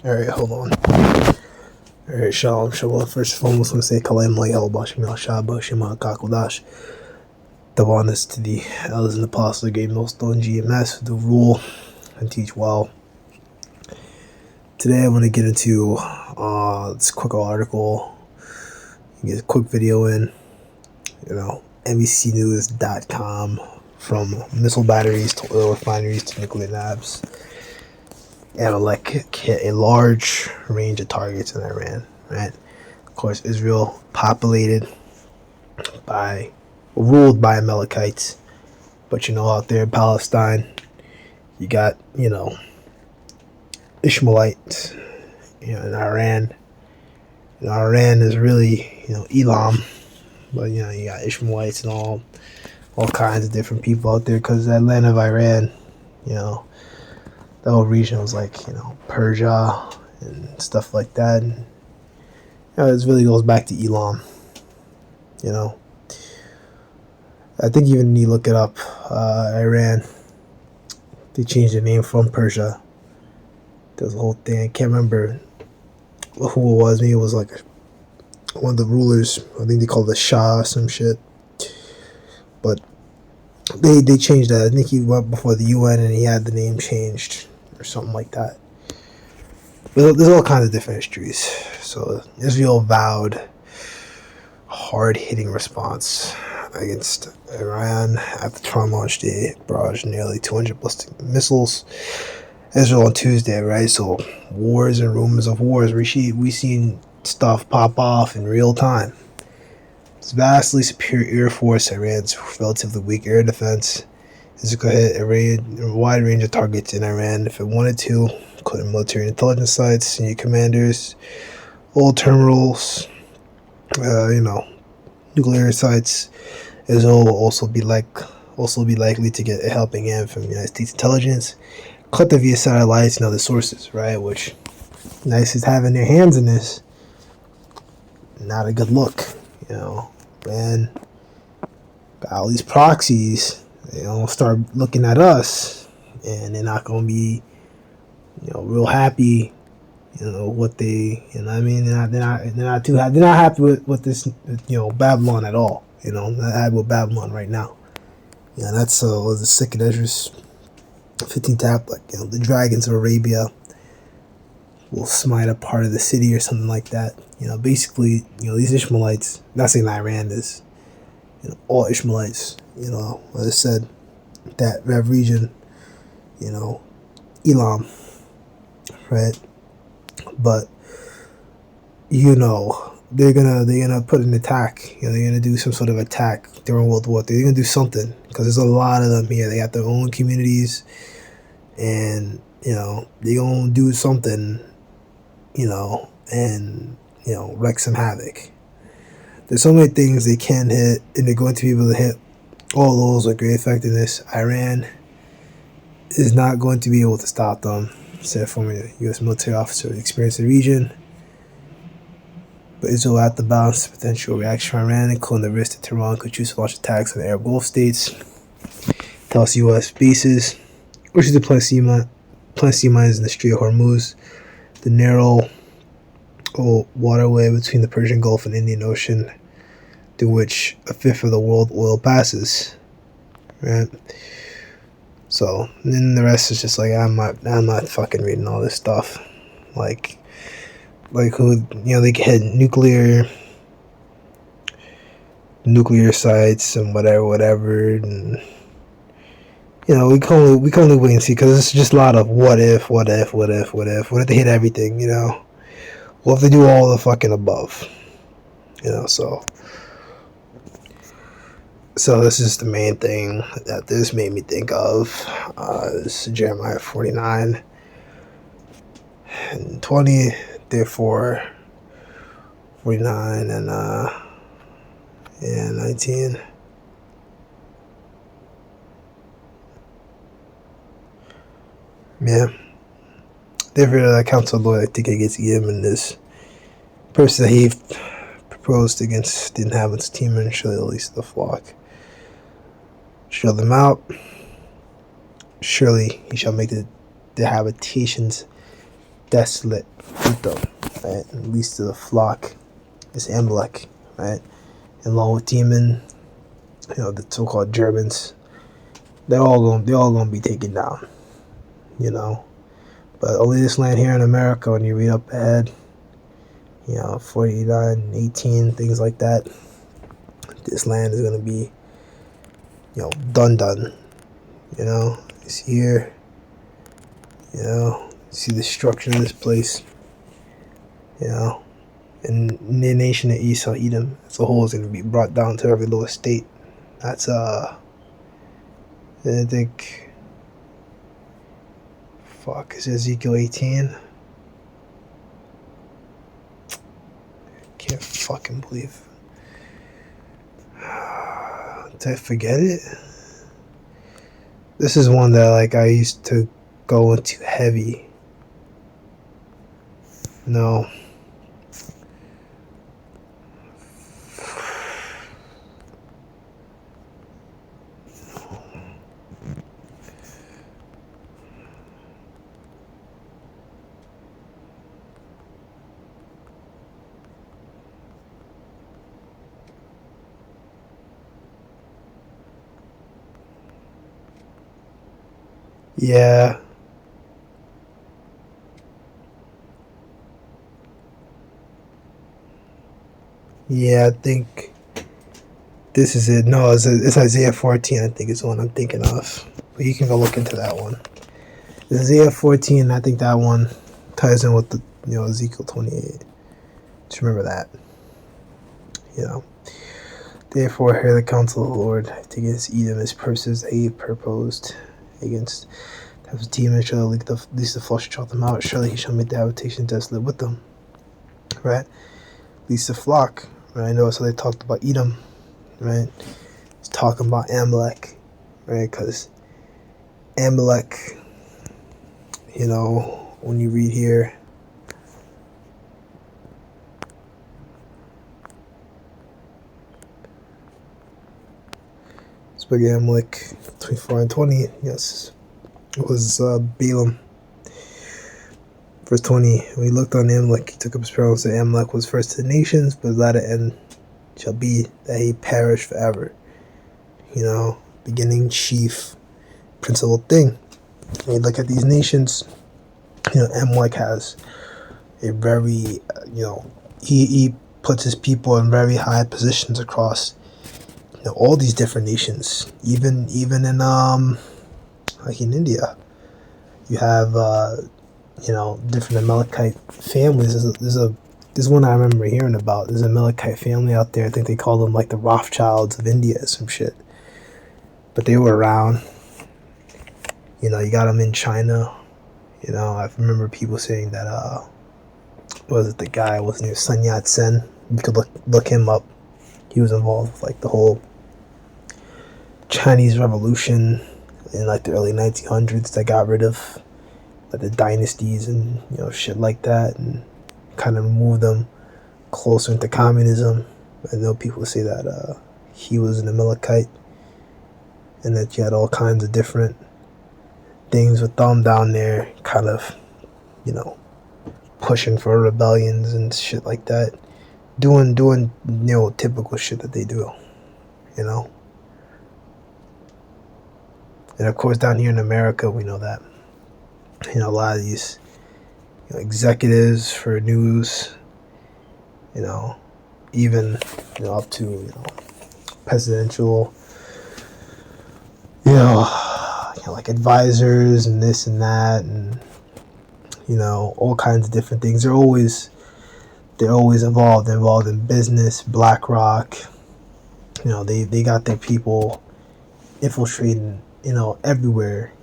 Alright, hold on. Alright, Shalom, Shalom. First and foremost, I'm going to say Kalayim Lai Halabash, Mil Shabba, Shema Kakodash. The honest to the elders and apostles gave no stone GMS to rule and teach well. Today, I'm going to get into this quick article, get a quick video in, NBCnews.com, from missile batteries to oil refineries to nuclear labs. Amalek hit a large range of targets in Iran, right? Of course, Israel ruled by Amalekites, but out there in Palestine, you got, Ishmaelites, in Iran. Iran is really, Elam, but, you got Ishmaelites and all kinds of different people out there, because that land of Iran, the whole region was like, Persia and stuff like that. And, it really goes back to Elam, I think even when you look it up, Iran, they changed the name from Persia. There's a whole thing. I can't remember who it was. Maybe it was like one of the rulers. I think they called it Shah or some shit. But they changed that. I think he went before the UN and he had the name changed or something like that. But there's all kinds of different histories. So Israel vowed a hard-hitting response against Iran after Trump launched a barrage of nearly 200 ballistic missiles. Israel on Tuesday, right? So wars and rumors of wars. We seen stuff pop off in real time. Its vastly superior air force, Iran's relatively weak air defense, Israel hit a wide range of targets in Iran if it wanted to, including military intelligence sites, senior commanders, oil terminals, nuclear sites. Israel will also be likely to get a helping hand from the United States intelligence, collected via satellites and other sources, right? Which nice is having their hands in this. Not a good look, Man, got all these proxies. They don't start looking at us, and they're not gonna be, real happy. What they, They're not happy with this, Babylon at all. Not happy with Babylon right now. That's was the second Ezra's 15th tab, like, the dragons of Arabia will smite a part of the city or something like that. Basically, these Ishmaelites, not saying Iran is, all Ishmaelites, as I said, that region, Elam, right? But, they're gonna put an attack. They're gonna do some sort of attack during World War III. They're gonna do something, because there's a lot of them here. They got their own communities, and they're gonna do something, and wreak some havoc. There's so many things they can hit, and they're going to be able to hit all those with great effectiveness. Iran is not going to be able to stop them, said former U.S. military officer with experience in the region. But Israel had to balance the potential reaction from Iran, including the risk that Tehran could choose to launch attacks on the Arab Gulf states, tells U.S. bases, which is the plant sea mines in the Strait of Hormuz, the narrow waterway between the Persian Gulf and Indian Ocean, through which a fifth of the world oil passes, right? So then the rest is just like, I'm not fucking reading all this stuff, like who, they can hit nuclear sites and whatever, and we can only wait and see, because it's just a lot of what if they hit everything, what if they do all the fucking above, so this is the main thing that this made me think of. This is Jeremiah 49 and 20, therefore 49 and 19. Yeah. Therefore, that counsel Lord, I think against him and this person that he proposed against the inhabitants of Timon, surely the least of the flock. Show them out. Surely he shall make the habitations desolate with them, right? And least of the flock is Amalek, right? And along with Demon, the so-called Germans, they're all gonna be taken down, But only this land here in America, when you read up ahead, 49, 18, things like that, this land is gonna be, done. It's here. See the destruction of this place. And the nation of Esau, Edom as a whole is going to be brought down to every little state. That's I think, is Ezekiel 18? Can't fucking believe. Did I forget it? This is one that I used to go into heavy. No. Yeah. Yeah, I think this is it. No, it's Isaiah 14, I think is the one I'm thinking of. But you can go look into that one. It's Isaiah 14, I think that one ties in with the Ezekiel 28. Just remember that. Therefore hear the counsel of the Lord against Edom, his purposes that he purposed against the demons shall least the flesh shall them out. Surely he shall make the habitation desolate with them. Right? Least the flock. Right? I know, so they talked about Edom. Right? It's talking about Amalek. Right? Because Amalek, when you read here, Book of Amalek 24 and 20, yes, it was Balaam. Verse 20, when he looked on Amalek, he took up his parallel and said, Amalek was first to the nations, but his latter end shall be that he perish forever. Beginning, chief, principal thing. When you look at these nations, Amalek has a very, he puts his people in very high positions across all these different nations, even in like in India, you have different Amalekite families. There's one I remember hearing about. There's a Amalekite family out there. I think they call them like the Rothschilds of India or some shit. But they were around. You got them in China. I remember people saying that was it the guy was named Sun Yat-sen? You could look him up. He was involved with the whole Chinese Revolution in the early 1900s that got rid of the dynasties and shit like that, and kind of moved them closer into communism. I know people say that he was an Amalekite, and that you had all kinds of different things with them down there, kind of pushing for rebellions and shit like that, doing typical shit that they do, And of course, down here in America, we know that a lot of these executives for news, even up to presidential, like advisors and this and that, and all kinds of different things. They're always involved in business. BlackRock, they got their people infiltrating everywhere,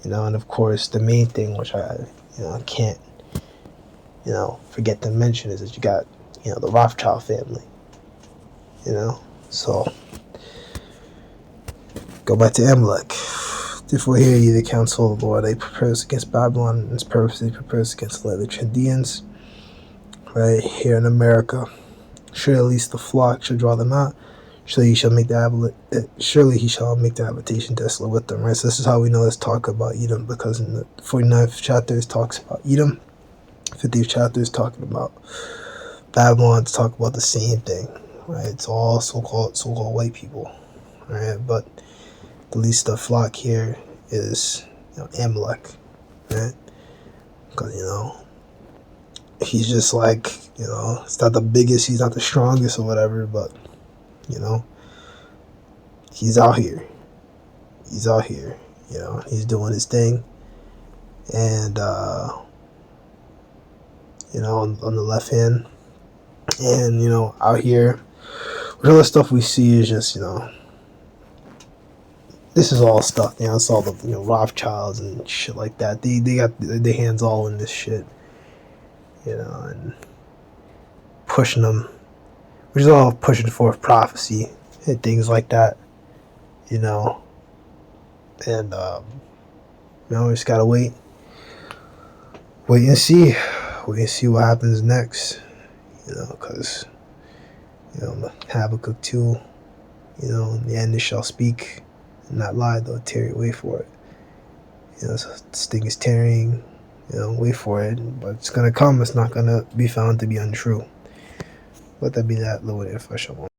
and of course the main thing, which I can't forget to mention, is that you got the Rothschild family, so go back to Amalek. Therefore hear ye the counsel of the Lord. They purpose against Babylon, and its purpose they purpose against the Chaldeans, right here in America. Sure, at least the flock should draw them out. Surely he shall make the habitation desolate with them, right? So this is how we know it's talk about Edom, because in the 49th chapter it talks about Edom, 50th chapter is talking about Babylon. To talk about the same thing, right? It's all so-called white people, right? But the least the flock here is, Amalek, right? Because he's just like, it's not the biggest, he's not the strongest or whatever, but he's out here. He's out here. He's doing his thing, and on the left hand, and out here, what other stuff we see is just this is all stuff. It's all the Rothschilds and shit like that. They got their hands all in this shit, and pushing them, which is all pushing forth prophecy and things like that, and we just gotta wait and see, what happens next, because Habakkuk 2, in the end they shall speak and not lie, they'll tarry, wait for it. So this thing is tarrying, wait for it, but it's gonna come. It's not gonna be found to be untrue. Let that be that, Lord, if I shall